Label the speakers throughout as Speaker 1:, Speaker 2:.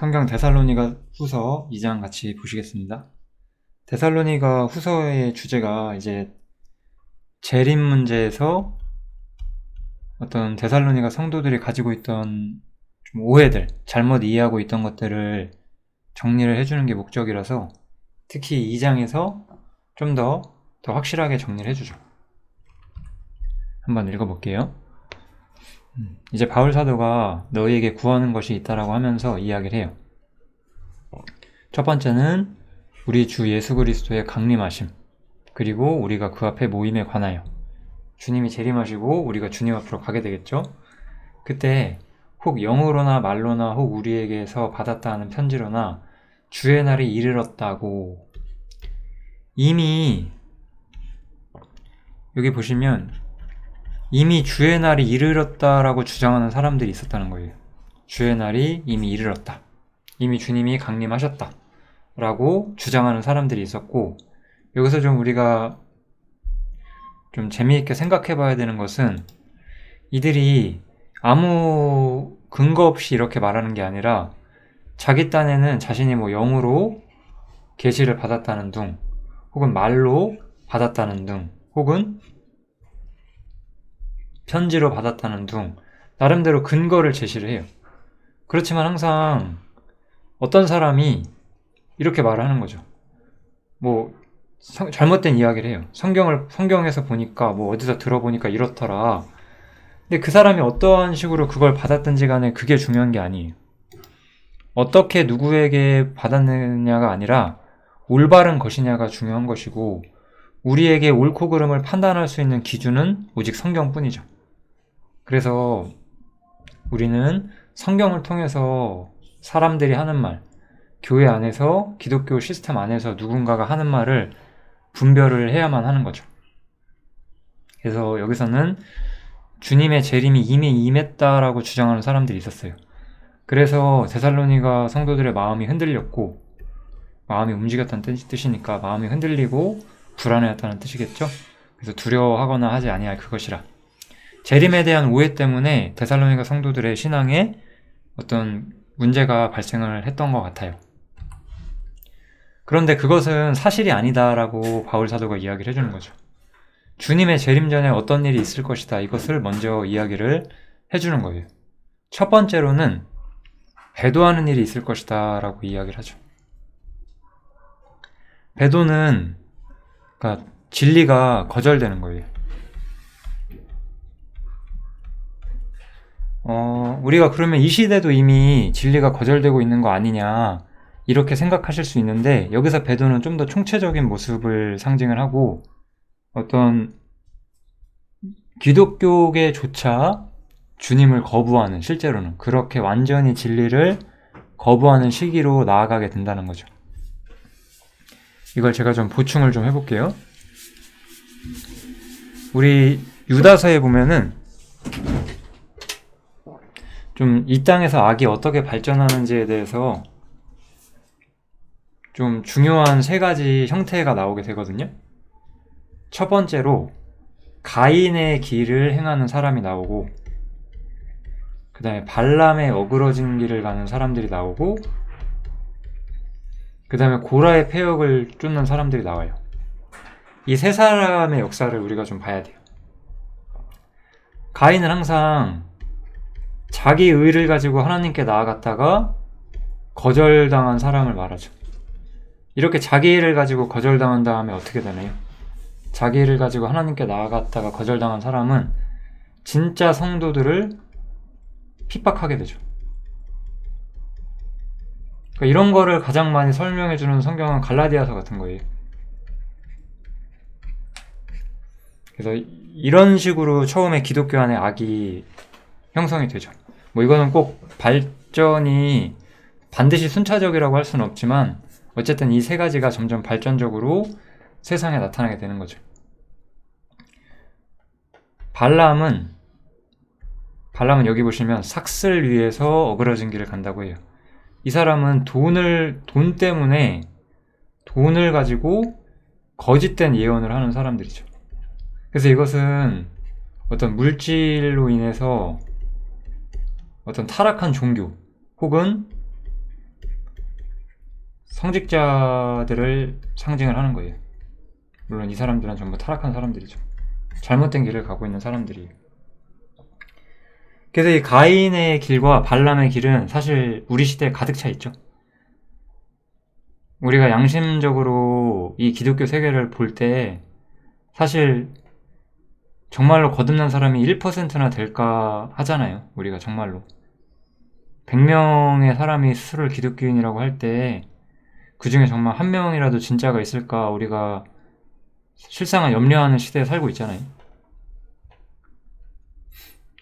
Speaker 1: 성경 데살로니가 후서 2장 같이 보시겠습니다. 데살로니가 후서의 주제가 이제 재림 문제에서 어떤 데살로니가 성도들이 가지고 있던 좀 오해들, 잘못 이해하고 있던 것들을 정리를 해주는 게 목적이라서 특히 2장에서 좀 더 확실하게 정리를 해주죠. 한번 읽어볼게요. 이제 바울 사도가 너희에게 구하는 것이 있다라고 하면서 이야기를 해요. 첫 번째는 우리 주 예수 그리스도의 강림하심, 그리고 우리가 그 앞에 모임에 관하여 주님이 재림하시고 우리가 주님 앞으로 가게 되겠죠. 그때 혹 영어로나 말로나 혹 우리에게서 받았다 하는 편지로나 주의 날이 이르렀다고, 이미 여기 보시면 이미 주의 날이 이르렀다라고 주장하는 사람들이 있었다는 거예요. 주의 날이 이미 이르렀다, 이미 주님이 강림하셨다 라고 주장하는 사람들이 있었고, 여기서 좀 우리가 좀 재미있게 생각해 봐야 되는 것은 이들이 아무 근거 없이 이렇게 말하는 게 아니라 자기 딴에는 자신이 뭐 영으로 계시를 받았다는 둥, 혹은 말로 받았다는 둥, 혹은 편지로 받았다는 둥, 나름대로 근거를 제시를 해요. 그렇지만 항상 어떤 사람이 이렇게 말을 하는 거죠. 뭐 잘못된 이야기를 해요. 성경에서 보니까 뭐 어디서 들어보니까 이렇더라. 근데 그 사람이 어떠한 식으로 그걸 받았든지 간에 그게 중요한 게 아니에요. 어떻게 누구에게 받았느냐가 아니라 올바른 것이냐가 중요한 것이고, 우리에게 옳고 그름을 판단할 수 있는 기준은 오직 성경뿐이죠. 그래서 우리는 성경을 통해서 사람들이 하는 말, 교회 안에서 기독교 시스템 안에서 누군가가 하는 말을 분별을 해야만 하는 거죠. 그래서 여기서는 주님의 재림이 이미 임했다라고 주장하는 사람들이 있었어요. 그래서 데살로니가 성도들의 마음이 흔들렸고, 마음이 움직였다는 뜻이니까 마음이 흔들리고 불안해했다는 뜻이겠죠. 그래서 두려워하거나 하지 아니할 그것이라, 재림에 대한 오해 때문에 데살로니가 성도들의 신앙에 어떤 문제가 발생을 했던 것 같아요. 그런데 그것은 사실이 아니다라고 바울 사도가 이야기를 해주는 거죠. 주님의 재림 전에 어떤 일이 있을 것이다, 이것을 먼저 이야기를 해주는 거예요. 첫 번째로는 배도하는 일이 있을 것이다 라고 이야기를 하죠. 배도는 그러니까 진리가 거절되는 거예요. 우리가 그러면 이 시대도 이미 진리가 거절되고 있는 거 아니냐, 이렇게 생각하실 수 있는데, 여기서 배도는 좀 더 총체적인 모습을 상징을 하고, 어떤 기독교계조차 주님을 거부하는, 실제로는 그렇게 완전히 진리를 거부하는 시기로 나아가게 된다는 거죠. 이걸 제가 좀 보충을 좀 해볼게요. 우리 유다서에 보면은 좀 이 땅에서 악이 어떻게 발전하는지에 대해서 좀 중요한 세 가지 형태가 나오게 되거든요. 첫 번째로 가인의 길을 행하는 사람이 나오고, 그 다음에 발람의 어그러진 길을 가는 사람들이 나오고, 그 다음에 고라의 폐역을 쫓는 사람들이 나와요. 이 세 사람의 역사를 우리가 좀 봐야 돼요. 가인은 항상 자기 의를 가지고 하나님께 나아갔다가 거절당한 사람을 말하죠. 이렇게 자기 의를 가지고 거절당한 다음에 어떻게 되나요? 자기 의를 가지고 하나님께 나아갔다가 거절당한 사람은 진짜 성도들을 핍박하게 되죠. 그러니까 이런 거를 가장 많이 설명해주는 성경은 갈라디아서 같은 거예요. 그래서 이런 식으로 처음에 기독교 안에 악이 형성이 되죠. 뭐 이거는 꼭 발전이 반드시 순차적이라고 할 수는 없지만, 어쨌든 이 세 가지가 점점 발전적으로 세상에 나타나게 되는 거죠. 발람은 여기 보시면 삭슬 위에서 어그러진 길을 간다고 해요. 이 사람은 돈 때문에 돈을 가지고 거짓된 예언을 하는 사람들이죠. 그래서 이것은 어떤 물질로 인해서 어떤 타락한 종교, 혹은 성직자들을 상징을 하는 거예요. 물론 이 사람들은 전부 타락한 사람들이죠. 잘못된 길을 가고 있는 사람들이에요. 그래서 이 가인의 길과 발람의 길은 사실 우리 시대에 가득 차 있죠. 우리가 양심적으로 이 기독교 세계를 볼 때 사실 정말로 거듭난 사람이 1%나 될까 하잖아요. 우리가 정말로 100명의 사람이 스스로를 기독교인이라고 할 때 그 중에 정말 한 명이라도 진짜가 있을까 우리가 실상을 염려하는 시대에 살고 있잖아요.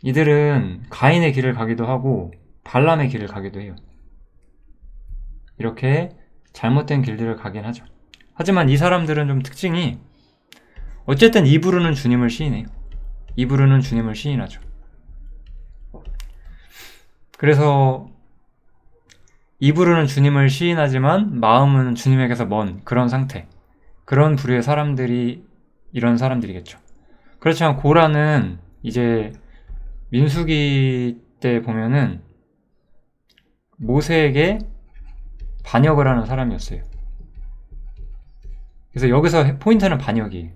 Speaker 1: 이들은 가인의 길을 가기도 하고 발람의 길을 가기도 해요. 이렇게 잘못된 길들을 가긴 하죠. 하지만 이 사람들은 좀 특징이 어쨌든 입으로는 주님을 시인해요. 입으로는 주님을 시인하죠. 그래서 입으로는 주님을 시인하지만 마음은 주님에게서 먼 그런 상태, 그런 부류의 사람들이 이런 사람들이겠죠. 그렇지만 고라는 이제 민수기 때 보면은 모세에게 반역을 하는 사람이었어요. 그래서 여기서 포인트는 반역이에요.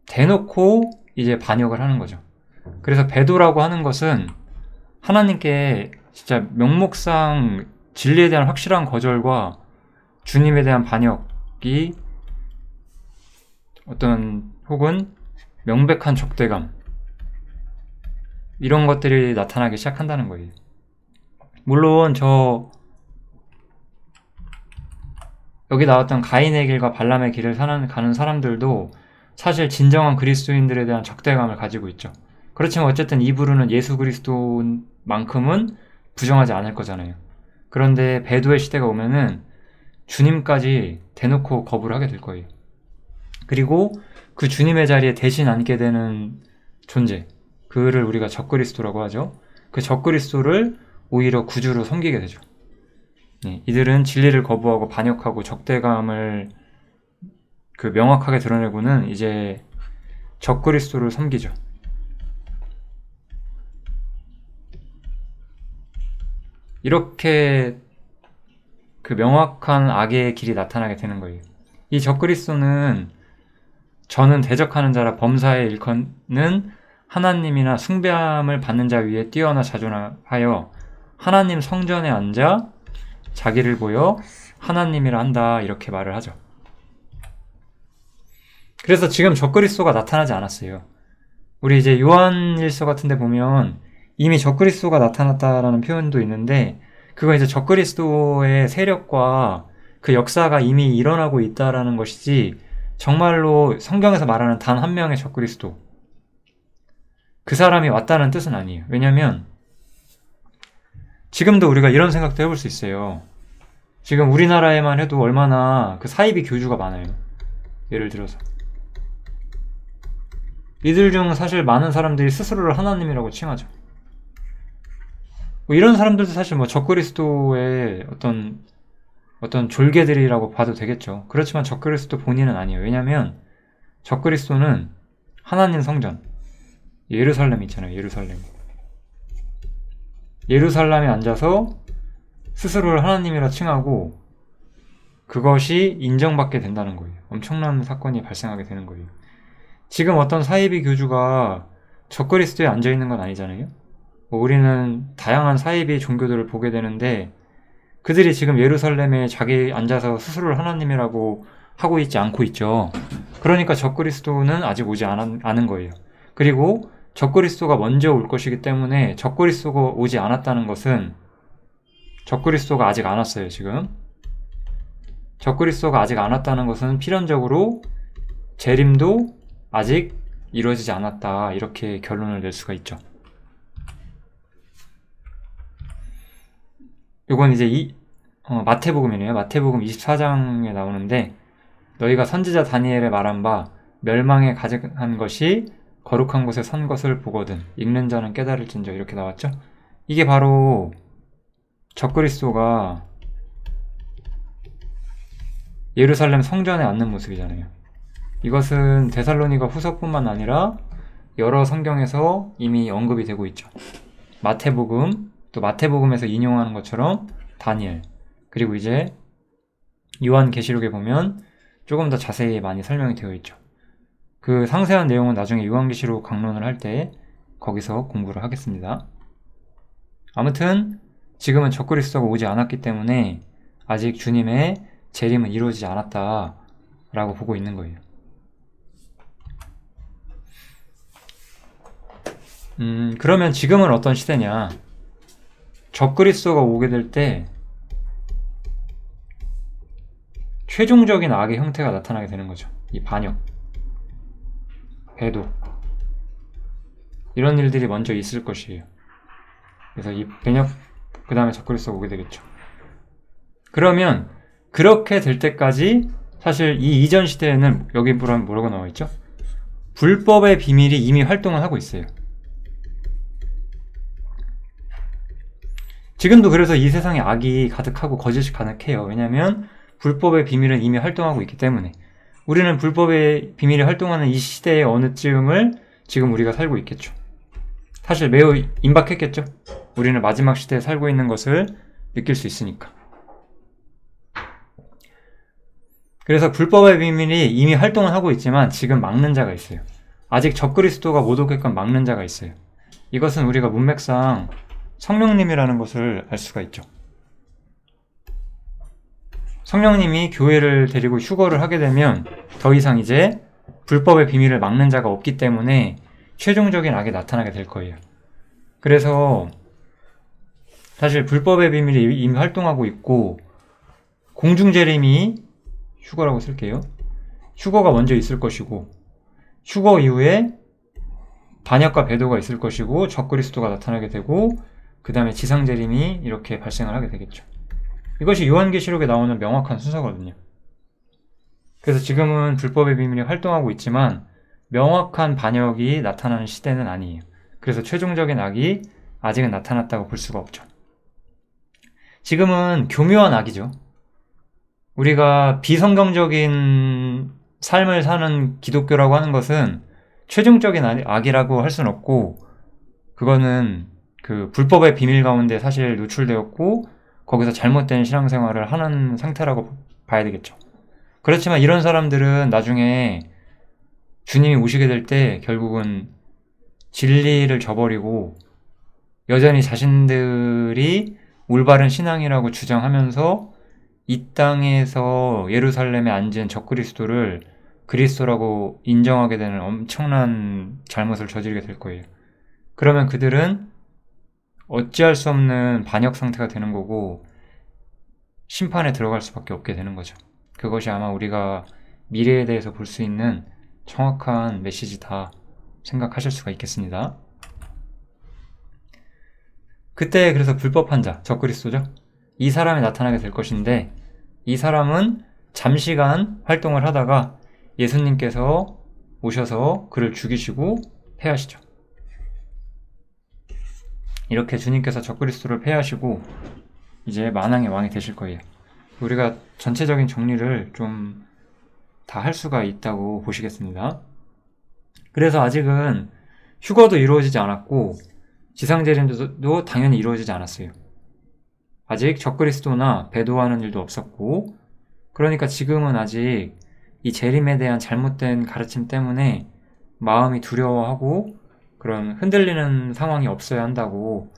Speaker 1: 대놓고 이제 반역을 하는 거죠. 그래서 배도라고 하는 것은 하나님께 진짜 명목상 진리에 대한 확실한 거절과 주님에 대한 반역이 어떤 혹은 명백한 적대감 이런 것들이 나타나기 시작한다는 거예요. 물론 여기 나왔던 가인의 길과 발람의 길을 가는 사람들도 사실 진정한 그리스도인들에 대한 적대감을 가지고 있죠. 그렇지만 어쨌든 입으로는 예수 그리스도만큼은 부정하지 않을 거잖아요. 그런데 배도의 시대가 오면은 주님까지 대놓고 거부를 하게 될 거예요. 그리고 그 주님의 자리에 대신 앉게 되는 존재, 그를 우리가 적그리스도라고 하죠. 그 적그리스도를 오히려 구주로 섬기게 되죠. 네, 이들은 진리를 거부하고 반역하고 적대감을 명확하게 드러내고는 이제 적그리스도를 섬기죠. 이렇게 명확한 악의 길이 나타나게 되는 거예요. 이 적그리스도는 저는 대적하는 자라 범사에 일컫는 하나님이나 숭배함을 받는 자 위에 뛰어나 자존하여 하나님 성전에 앉아 자기를 보여 하나님이라 한다, 이렇게 말을 하죠. 그래서 지금 적그리스도가 나타나지 않았어요. 우리 이제 요한일서 같은 데 보면 이미 적그리스도가 나타났다라는 표현도 있는데 그거 이제 적그리스도의 세력과 그 역사가 이미 일어나고 있다라는 것이지 정말로 성경에서 말하는 단 한 명의 적그리스도, 그 사람이 왔다는 뜻은 아니에요. 왜냐면 지금도 우리가 이런 생각도 해볼 수 있어요. 지금 우리나라에만 해도 얼마나 그 사이비 교주가 많아요. 예를 들어서 이들 중 사실 많은 사람들이 스스로를 하나님이라고 칭하죠. 이런 사람들도 사실 적그리스도의 어떤 졸개들이라고 봐도 되겠죠. 그렇지만 적그리스도 본인은 아니에요. 왜냐면 적그리스도는 하나님 성전, 예루살렘 있잖아요. 예루살렘에 앉아서 스스로를 하나님이라 칭하고 그것이 인정받게 된다는 거예요. 엄청난 사건이 발생하게 되는 거예요. 지금 어떤 사이비 교주가 적그리스도에 앉아있는 건 아니잖아요. 우리는 다양한 사이비 종교들을 보게 되는데 그들이 지금 예루살렘에 자기 앉아서 스스로를 하나님이라고 하고 있지 않고 있죠. 그러니까 적그리스도는 아직 오지 않은 거예요. 그리고 적그리스도가 먼저 올 것이기 때문에 적그리스도가 오지 않았다는 것은 적그리스도가 아직 안 왔어요. 지금 적그리스도가 아직 안 왔다는 것은 필연적으로 재림도 아직 이루어지지 않았다, 이렇게 결론을 낼 수가 있죠. 이건 이제 마태복음이네요. 마태복음 24장에 나오는데 너희가 선지자 다니엘의 말한 바 멸망에 가득한 것이 거룩한 곳에 선 것을 보거든 읽는 자는 깨달을진저, 이렇게 나왔죠. 이게 바로 적그리스도가 예루살렘 성전에 앉는 모습이잖아요. 이것은 데살로니가 후서뿐만 아니라 여러 성경에서 이미 언급이 되고 있죠. 마태복음, 또 마태복음에서 인용하는 것처럼 다니엘, 그리고 이제 요한계시록에 보면 조금 더 자세히 많이 설명이 되어 있죠. 그 상세한 내용은 나중에 요한계시록 강론을 할 때 거기서 공부를 하겠습니다. 아무튼 지금은 적그리스도가 오지 않았기 때문에 아직 주님의 재림은 이루어지지 않았다라고 보고 있는 거예요. 그러면 지금은 어떤 시대냐? 적그리스도가 오게 될 때 최종적인 악의 형태가 나타나게 되는 거죠. 이 반역, 배도, 이런 일들이 먼저 있을 것이에요. 그래서 이 반역, 그 다음에 적그리스도가 오게 되겠죠. 그러면 그렇게 될 때까지 사실 이 이전 시대에는 여기 보면 뭐라고 나와 있죠? 불법의 비밀이 이미 활동을 하고 있어요. 지금도 그래서 이 세상에 악이 가득하고 거짓이 가득해요. 왜냐하면 불법의 비밀은 이미 활동하고 있기 때문에. 우리는 불법의 비밀이 활동하는 이 시대의 어느 쯤을 지금 우리가 살고 있겠죠. 사실 매우 임박했겠죠. 우리는 마지막 시대에 살고 있는 것을 느낄 수 있으니까. 그래서 불법의 비밀이 이미 활동을 하고 있지만 지금 막는 자가 있어요. 아직 적그리스도가 못 오게끔 막는 자가 있어요. 이것은 우리가 문맥상 성령님이라는 것을 알 수가 있죠. 성령님이 교회를 데리고 휴거를 하게 되면 더 이상 이제 불법의 비밀을 막는 자가 없기 때문에 최종적인 악이 나타나게 될 거예요. 그래서 사실 불법의 비밀이 이미 활동하고 있고 공중재림이 휴거라고 쓸게요. 휴거가 먼저 있을 것이고 휴거 이후에 반역과 배도가 있을 것이고 적그리스도가 나타나게 되고 그 다음에 지상재림이 이렇게 발생을 하게 되겠죠. 이것이 요한계시록에 나오는 명확한 순서거든요. 그래서 지금은 불법의 비밀이 활동하고 있지만 명확한 반역이 나타나는 시대는 아니에요. 그래서 최종적인 악이 아직은 나타났다고 볼 수가 없죠. 지금은 교묘한 악이죠. 우리가 비성경적인 삶을 사는 기독교라고 하는 것은 최종적인 악이라고 할 수는 없고 그거는 그 불법의 비밀 가운데 사실 노출되었고 거기서 잘못된 신앙생활을 하는 상태라고 봐야 되겠죠. 그렇지만 이런 사람들은 나중에 주님이 오시게 될 때 결국은 진리를 저버리고 여전히 자신들이 올바른 신앙이라고 주장하면서 이 땅에서 예루살렘에 앉은 적그리스도를 그리스도라고 인정하게 되는 엄청난 잘못을 저지르게 될 거예요. 그러면 그들은 어찌할 수 없는 반역 상태가 되는 거고 심판에 들어갈 수밖에 없게 되는 거죠. 그것이 아마 우리가 미래에 대해서 볼 수 있는 정확한 메시지다 생각하실 수가 있겠습니다. 그때 그래서 불법한 자, 적그리스도죠. 이 사람이 나타나게 될 것인데 이 사람은 잠시간 활동을 하다가 예수님께서 오셔서 그를 죽이시고 패하시죠. 이렇게 주님께서 적그리스도를 패하시고 이제 만왕의 왕이 되실 거예요. 우리가 전체적인 정리를 좀 다 할 수가 있다고 보시겠습니다. 그래서 아직은 휴거도 이루어지지 않았고 지상재림도 당연히 이루어지지 않았어요. 아직 적그리스도나 배도하는 일도 없었고 그러니까 지금은 아직 이 재림에 대한 잘못된 가르침 때문에 마음이 두려워하고 그런 흔들리는 상황이 없어야 한다고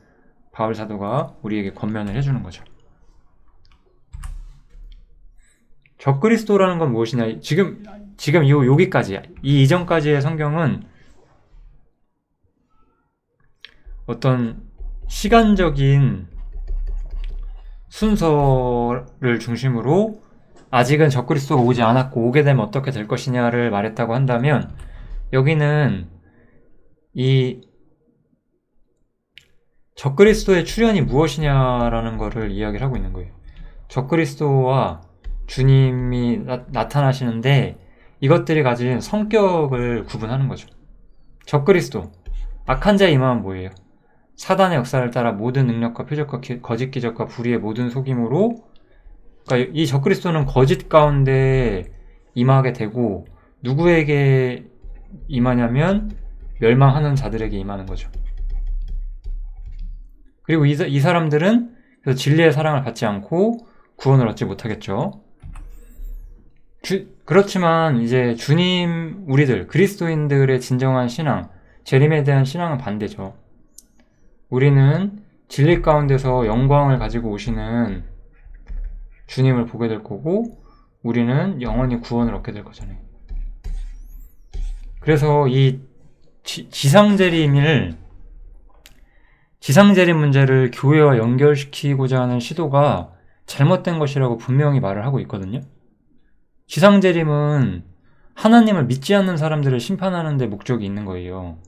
Speaker 1: 바울 사도가 우리에게 권면을 해주는 거죠. 적그리스도라는 건 무엇이냐? 지금 여기까지 이 이전까지의 성경은 어떤 시간적인 순서를 중심으로 아직은 적그리스도가 오지 않았고 오게 되면 어떻게 될 것이냐를 말했다고 한다면 여기는 이 적그리스도의 출현이 무엇이냐라는 것을 이야기를 하고 있는 거예요. 적그리스도와 주님이 나타나시는데 이것들이 가진 성격을 구분하는 거죠. 적그리스도, 악한 자의 임함은 뭐예요? 사단의 역사를 따라 모든 능력과 표적과 거짓 기적과 불의의 모든 속임으로 그러니까 이 적그리스도는 거짓 가운데 임하게 되고 누구에게 임하냐면 멸망하는 자들에게 임하는 거죠. 그리고 이 사람들은 그래서 진리의 사랑을 받지 않고 구원을 얻지 못하겠죠. 그렇지만 이제 주님, 우리들, 그리스도인들의 진정한 신앙, 재림에 대한 신앙은 반대죠. 우리는 진리 가운데서 영광을 가지고 오시는 주님을 보게 될 거고, 우리는 영원히 구원을 얻게 될 거잖아요. 그래서 이 지상재림 문제를 교회와 연결시키고자 하는 시도가 잘못된 것이라고 분명히 말을 하고 있거든요. 지상재림은 하나님을 믿지 않는 사람들을 심판하는 데 목적이 있는 거예요.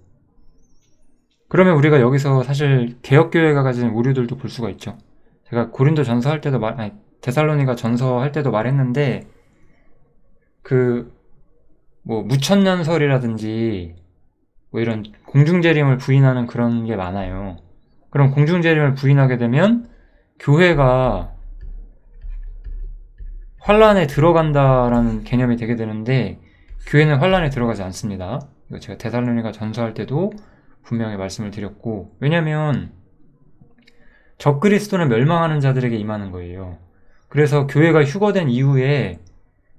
Speaker 1: 그러면 우리가 여기서 사실 개혁교회가 가진 오류들도 볼 수가 있죠. 제가 고린도 전서 할 때도 데살로니가 전서 할 때도 말했는데, 무천년설이라든지 이런 공중재림을 부인하는 그런 게 많아요. 그럼 공중재림을 부인하게 되면 교회가 환란에 들어간다라는 개념이 되게 되는데, 교회는 환란에 들어가지 않습니다. 이거 제가 데살로니가 전서할 때도 분명히 말씀을 드렸고, 왜냐면 적그리스도는 멸망하는 자들에게 임하는 거예요. 그래서 교회가 휴거된 이후에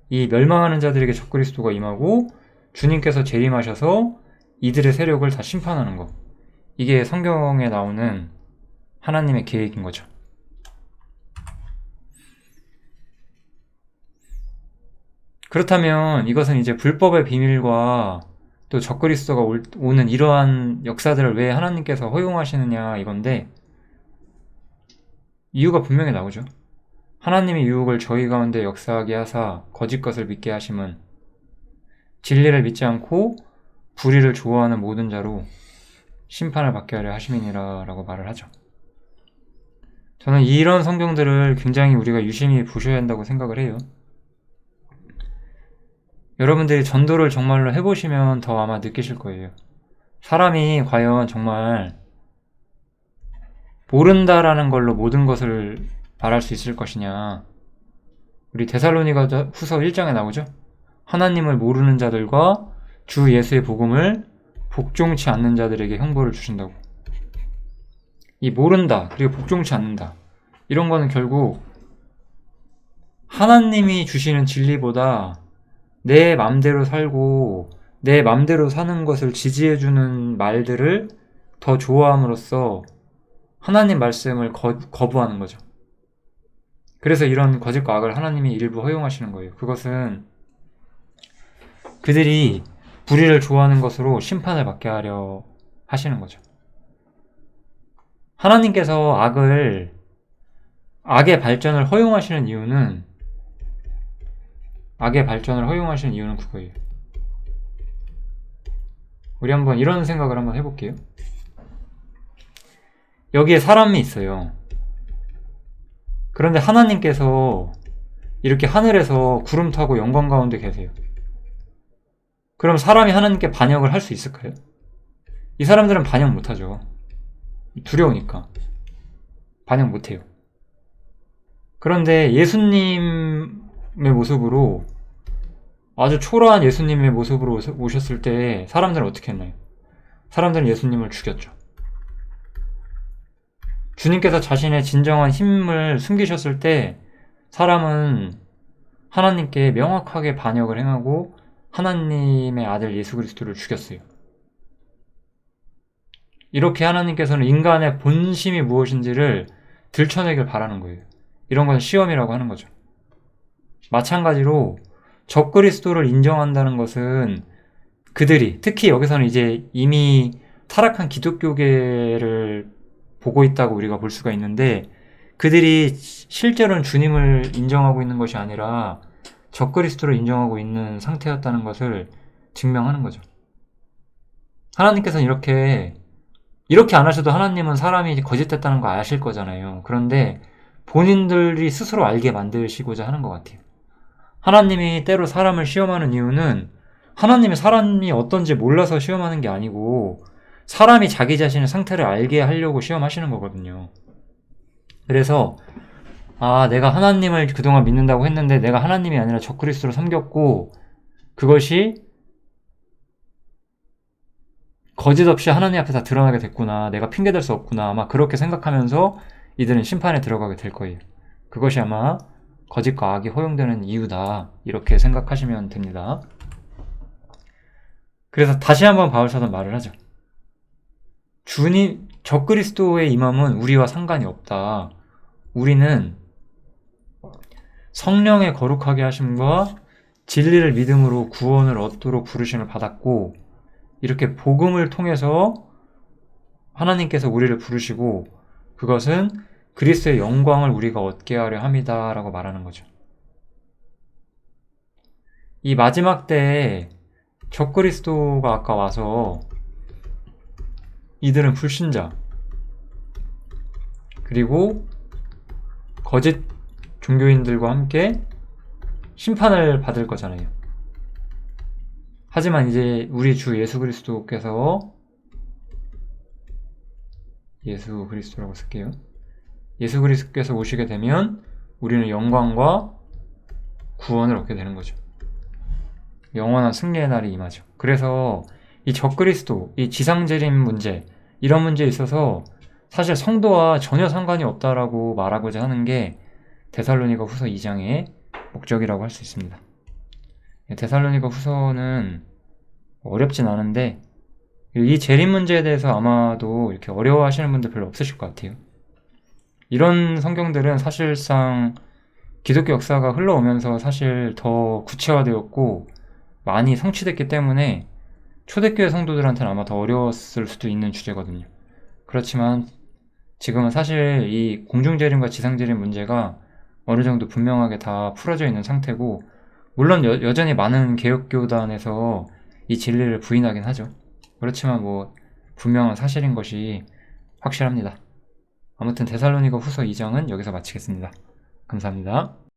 Speaker 1: 이 멸망하는 자들에게 적그리스도가 임하고 주님께서 재림하셔서 이들의 세력을 다 심판하는 거. 이게 성경에 나오는 하나님의 계획인 거죠. 그렇다면 이것은 이제 불법의 비밀과 또 적그리스도가 오는 이러한 역사들을 왜 하나님께서 허용하시느냐 이건데, 이유가 분명히 나오죠. 하나님의 유혹을 저희 가운데 역사하게 하사 거짓 것을 믿게 하심은 진리를 믿지 않고 불의를 좋아하는 모든 자로 심판을 받게 하려 하심이니라 라고 말을 하죠. 저는 이런 성경들을 굉장히 우리가 유심히 보셔야 한다고 생각을 해요. 여러분들이 전도를 정말로 해보시면 더 아마 느끼실 거예요. 사람이 과연 정말 모른다라는 걸로 모든 것을 말할 수 있을 것이냐. 우리 데살로니가 후서 1장에 나오죠. 하나님을 모르는 자들과 주 예수의 복음을 복종치 않는 자들에게 형벌을 주신다고. 이 모른다 그리고 복종치 않는다, 이런 거는 결국 하나님이 주시는 진리보다 내 맘대로 살고 내 맘대로 사는 것을 지지해주는 말들을 더 좋아함으로써 하나님 말씀을 거부하는 거죠. 그래서 이런 거짓과 악을 하나님이 일부 허용하시는 거예요. 그것은 그들이 불의를 좋아하는 것으로 심판을 받게 하려 하시는 거죠. 하나님께서 악의 발전을 허용하시는 이유는 그거예요. 우리 한번 이런 생각을 한번 해볼게요. 여기에 사람이 있어요. 그런데 하나님께서 이렇게 하늘에서 구름 타고 영광 가운데 계세요. 그럼 사람이 하나님께 반역을 할 수 있을까요? 이 사람들은 반역 못하죠. 두려우니까 반역 못해요. 그런데 예수님의 모습으로, 아주 초라한 예수님의 모습으로 오셨을 때 사람들은 어떻게 했나요? 사람들은 예수님을 죽였죠. 주님께서 자신의 진정한 힘을 숨기셨을 때 사람은 하나님께 명확하게 반역을 행하고 하나님의 아들 예수 그리스도를 죽였어요. 이렇게 하나님께서는 인간의 본심이 무엇인지를 들춰내길 바라는 거예요. 이런 건 시험이라고 하는 거죠. 마찬가지로 적그리스도를 인정한다는 것은 그들이, 특히 여기서는 이제 이미 타락한 기독교계를 보고 있다고 우리가 볼 수가 있는데, 그들이 실제로는 주님을 인정하고 있는 것이 아니라 적그리스도를 인정하고 있는 상태였다는 것을 증명하는 거죠. 하나님께서는 이렇게 안 하셔도 하나님은 사람이 거짓됐다는 거 아실 거잖아요. 그런데 본인들이 스스로 알게 만드시고자 하는 것 같아요. 하나님이 때로 사람을 시험하는 이유는 하나님이 사람이 어떤지 몰라서 시험하는 게 아니고 사람이 자기 자신의 상태를 알게 하려고 시험하시는 거거든요. 그래서 내가 하나님을 그동안 믿는다고 했는데 내가 하나님이 아니라 적그리스도를 섬겼고 그것이 거짓 없이 하나님 앞에 다 드러나게 됐구나, 내가 핑계댈 수 없구나, 아마 그렇게 생각하면서 이들은 심판에 들어가게 될 거예요. 그것이 아마 거짓과 악이 허용되는 이유다. 이렇게 생각하시면 됩니다. 그래서 다시 한번 바울 사도는 말을 하죠. 주님, 적그리스도의 임함은 우리와 상관이 없다. 우리는 성령의 거룩하게 하심과 진리를 믿음으로 구원을 얻도록 부르심을 받았고, 이렇게 복음을 통해서 하나님께서 우리를 부르시고, 그것은 그리스도의 영광을 우리가 얻게 하려 함이다 라고 말하는 거죠. 이 마지막 때에 적그리스도가 아까 와서 이들은 불신자, 그리고 거짓 종교인들과 함께 심판을 받을 거잖아요. 하지만 이제 우리 주 예수 그리스도께서, 예수 그리스도라고 쓸게요. 예수 그리스도께서 오시게 되면 우리는 영광과 구원을 얻게 되는 거죠. 영원한 승리의 날이 임하죠. 그래서 이 적그리스도, 이 지상재림 문제, 이런 문제에 있어서 사실 성도와 전혀 상관이 없다라고 말하고자 하는 게 데살로니가 후서 2장의 목적이라고 할 수 있습니다. 데살로니가 후서는 어렵진 않은데, 이 재림 문제에 대해서 아마도 이렇게 어려워하시는 분들 별로 없으실 것 같아요. 이런 성경들은 사실상 기독교 역사가 흘러오면서 사실 더 구체화되었고 많이 성취됐기 때문에 초대교회 성도들한테는 아마 더 어려웠을 수도 있는 주제거든요. 그렇지만 지금은 사실 이 공중재림과 지상재림 문제가 어느 정도 분명하게 다 풀어져 있는 상태고, 물론 여전히 많은 개혁교단에서 이 진리를 부인하긴 하죠. 그렇지만 뭐 분명한 사실인 것이 확실합니다. 아무튼 데살로니가 후서 2장은 여기서 마치겠습니다. 감사합니다.